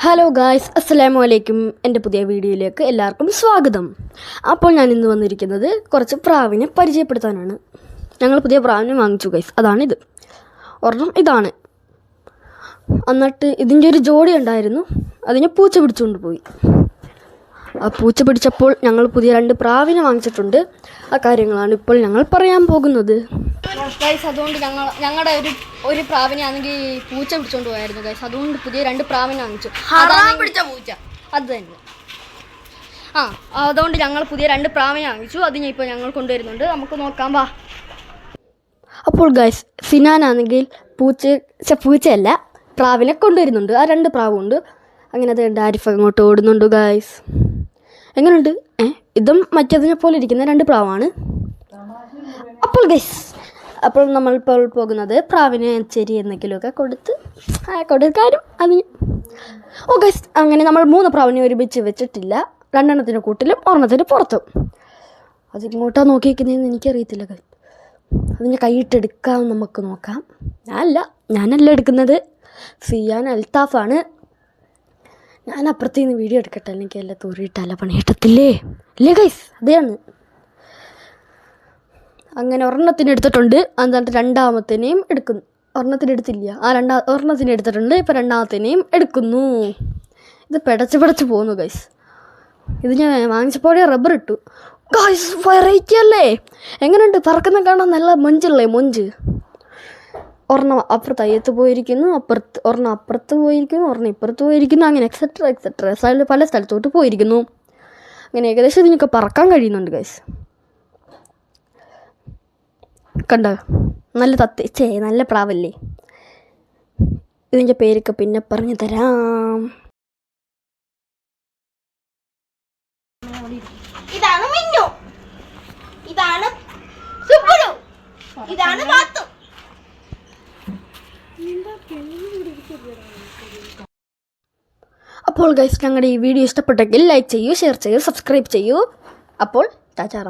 Hello guys, അസ്സലാമു അലൈക്കും. എൻ്റെ പുതിയ വീഡിയോയിലേക്ക് എല്ലാവർക്കും സ്വാഗതം. അപ്പോൾ ഞാൻ ഇന്ന് വന്നിരിക്കുന്നത് കുറച്ച് പ്രാവിനെ പരിചയപ്പെടുത്താനാണ്. ഞങ്ങൾ പുതിയ പ്രാവിനെ വാങ്ങിച്ചു ഗൈസ്. അതാണിത്. ഒരെണ്ണം ഇതാണ്. എന്നിട്ട് ഇതിൻ്റെ ഒരു ജോഡി ഉണ്ടായിരുന്നു, അതിനെ പൂച്ച പിടിച്ചുകൊണ്ട് പോയി. ആ പൂച്ച പിടിച്ചപ്പോൾ ഞങ്ങൾ പുതിയ 2 പ്രാവിനെ വാങ്ങിച്ചിട്ടുണ്ട്. ആ കാര്യങ്ങളാണ് ഇപ്പോൾ ഞങ്ങൾ പറയാൻ പോകുന്നത് ഗൈസ്. അതുകൊണ്ട് ഞങ്ങളുടെ ഒരു പ്രാവിനെ ആണെങ്കിൽ പൂച്ച പിടിച്ചോണ്ട് പോയായിരുന്നു ഗൈസ്. അതുകൊണ്ട് പുതിയ 2 പ്രാവിനെ വാങ്ങിച്ചു. പൂച്ച അത് തന്നെ. അതുകൊണ്ട് ഞങ്ങൾ പുതിയ 2 പ്രാവിനെ വാങ്ങിച്ചു. അതിനെ ഇപ്പോൾ ഞങ്ങൾ കൊണ്ടുവരുന്നുണ്ട്. നമുക്ക് നോക്കാം, വാ. അപ്പോൾ ഗൈസ്, സിനാനാണെങ്കിൽ പൂച്ചയല്ല, പ്രാവിനെ കൊണ്ടുവരുന്നുണ്ട്. ആ 2 പ്രാവുണ്ട്. അങ്ങനെ അത് കണ്ട് ആരിഫ് അങ്ങോട്ട് ഓടുന്നുണ്ട് ഗൈസ്. എങ്ങനെയുണ്ട്? ഇതും മറ്റേതിനെ പോലെ ഇരിക്കുന്ന 2 പ്രാവാണ്. അപ്പോൾ ഗൈസ്, അപ്പോൾ നമ്മളിപ്പോൾ പോകുന്നത് പ്രാവിനെ ചെരി എന്തെങ്കിലുമൊക്കെ കൊടുക്കാനും അതിന്. ഓ ഗൈസ്, അങ്ങനെ നമ്മൾ 3 പ്രാവിനെ ഒരുമിച്ച് വെച്ചിട്ടില്ല. 2 എണ്ണത്തിൻ്റെ കൂട്ടിലും 1 എണ്ണത്തിന് പുറത്തും. അതിങ്ങോട്ടാണ് നോക്കിയിരിക്കുന്നതെന്ന് എനിക്കറിയത്തില്ല ഗൈസ്. അതിൻ്റെ കൈയിട്ടെടുക്കാം, നമുക്ക് നോക്കാം. ഞാനല്ല എടുക്കുന്നത്, സിയാൻ അൽത്താഫാണ്. ഞാൻ അപ്പുറത്ത് നിന്ന് വീഡിയോ എടുക്കട്ടെ, എനിക്ക് എല്ലാം തൂറിയിട്ടല്ല പണി കിട്ടത്തില്ലേ? ഇല്ലേ ഗൈസ്, അതെയാണ്. അങ്ങനെ 1 എണ്ണത്തിന് എടുത്തിട്ടുണ്ട്. എന്നിട്ട് 2ാമത്തേനെയും എടുക്കുന്നു. 1 എണ്ണത്തിന് എടുത്തില്ല, 1 എണ്ണത്തിന് എടുത്തിട്ടുണ്ട്. ഇപ്പോൾ 2ാമത്തേനെയും എടുക്കുന്നു. ഇത് പിടച്ച് പോകുന്നു ഗൈസ്. ഇത് ഞാൻ വാങ്ങിച്ചപ്പോഴേ റബ്ബർ ഇട്ടു ഗൈസ്. വെറൈറ്റി അല്ലേ? എങ്ങനെയുണ്ട്? പറക്കുന്ന കാണാൻ നല്ല മൊഞ്ചല്ലേ? മൊഞ്ച്. 1 അപ്പുറത്ത് അയ്യത്ത് പോയിരിക്കുന്നു, 1 അപ്പുറത്ത് പോയിരിക്കുന്നു, 1 ഇപ്പുറത്ത് പോയിരിക്കുന്നു. അങ്ങനെ എക്സെട്ര പല സ്ഥലത്തോട്ട് പോയിരിക്കുന്നു. അങ്ങനെ ഏകദേശം ഇതിനൊക്കെ പറക്കാൻ കഴിയുന്നുണ്ട് ഗൈസ്. കണ്ടോ? നല്ല പ്രാവല്ലേ? ഇതിൻ്റെ പേരൊക്കെ പിന്നെ പറഞ്ഞു തരാം. ഇതാണ് മിന്നു, ഇതാണ് സുബ്ബുലു, ഇതാണ് വാത്തു. അപ്പോൾ ഗൈസ്, ഞങ്ങളുടെ ഈ വീഡിയോ ഇഷ്ടപ്പെട്ടെങ്കിൽ ലൈക്ക് ചെയ്യൂ, ഷെയർ ചെയ്യൂ, സബ്സ്ക്രൈബ് ചെയ്യൂ. അപ്പോൾ ടാറ്റാ.